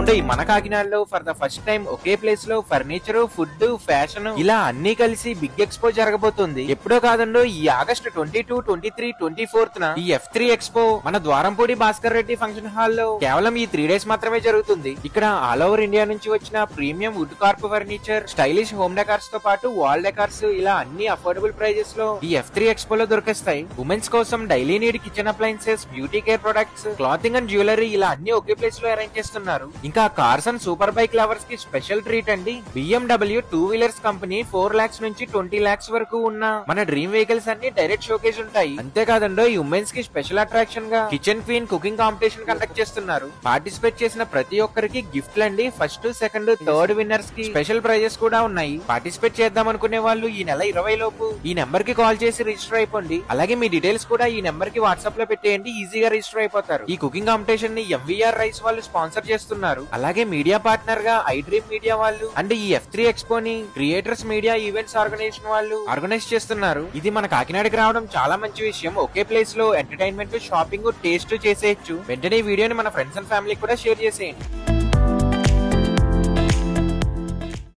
ఏమండే మన కాకినాడలో for the first time okay place లో ఫర్నిచర్, ఫుడ్, ఫ్యాషన్ ఇలా అన్ని కలిసి బిగ్ ఎక్స్పో జరగబోతుంది. ఎప్పుడో కాదండో ఈ ఆగస్టు 22, 23, 24 ఈ F3 ఎక్స్పో మన ద్వారంపూడి భాస్కర్ రెడ్డి ఫంక్షన్ హాల్ లో కేవలం ఈ 3 days మాత్రమే జరుగుతుంది. ఇక్కడ ఆల్ ఓవర్ ఇండియా నుంచి వచ్చిన premium wood corp furniture, stylish home decors తో పాటు వాల్ డెకార్స్ ఇలా అన్ని అఫోర్డబుల్ ప్రైజెస్ లో ఈ F3 ఎక్స్పో లో దొరికేస్తాయి. ఉమెన్స్ కోసం daily need kitchen appliances, beauty care products, clothing and jewellery ఇలా అన్ని ఒకే ప్లేస్ లో అరేంజ్ చేస్తున్నారు. ఇంకా cars and super bike lovers కి స్పెషల్ ట్రీట్ అండి. BMW 2 వీలర్స్ కంపెనీ 4 lakhs నుంచి 20 lakhs వరకు ఉన్న మన డ్రీమ్ వెహికల్స్ అన్ని డైరెక్ట్ షోకేజ్ ఉంటాయి. అంతేకాదండో ఈ ఉమెన్స్ కి స్పెషల్ అట్రాక్షన్ గా kitchen queen cooking competition conduct చేస్తున్నారు. పార్టిసిపేట్ చేసిన ప్రతి ఒక్కరికి గిఫ్ట్లు అండి. ఫస్ట్, సెకండ్, థర్డ్ విన్నర్స్ కి స్పెషల్ ప్రైజెస్ కూడా ఉన్నాయి. పార్టిసిపేట్ చేద్దాం అనుకునే వాళ్ళు ఈ నెల 20 లోపు ఈ నెంబర్ కి కాల్ చేసి రిజిస్టర్ అయిపోండి. అలాగే మీ డీటెయిల్స్ కూడా ఈ నెంబర్ కి వాట్సాప్ లో పెట్టేయండి, ఈజీగా రిజిస్టర్ అయిపోతారు. ఈ కుకింగ్ కాంపిటీషన్ ని MVR రైస్ వాళ్ళు స్పాన్సర్ చేస్తున్నారు. అలాగే మీడియా పార్ట్నర్ గా ఐ డ్రీమ్ మీడియా వాళ్ళు అండ్ ఈ F3 ఎక్స్పో ని క్రియేటర్స్ మీడియా ఈవెంట్స్ ఆర్గనైజేషన్ వాళ్ళు ఆర్గనైజ్ చేస్తున్నారు. ఇది మన కాకినాడకి రావడం చాలా మంచి విషయం. ఒకే ప్లేస్ లో ఎంటర్టైన్మెంట్, షాపింగ్, టేస్ట్ చేసేయచ్చు. వెంటనే ఈ వీడియోని మన ఫ్రెండ్స్ అండ్ ఫ్యామిలీ కూడా షేర్ చేసేయండి.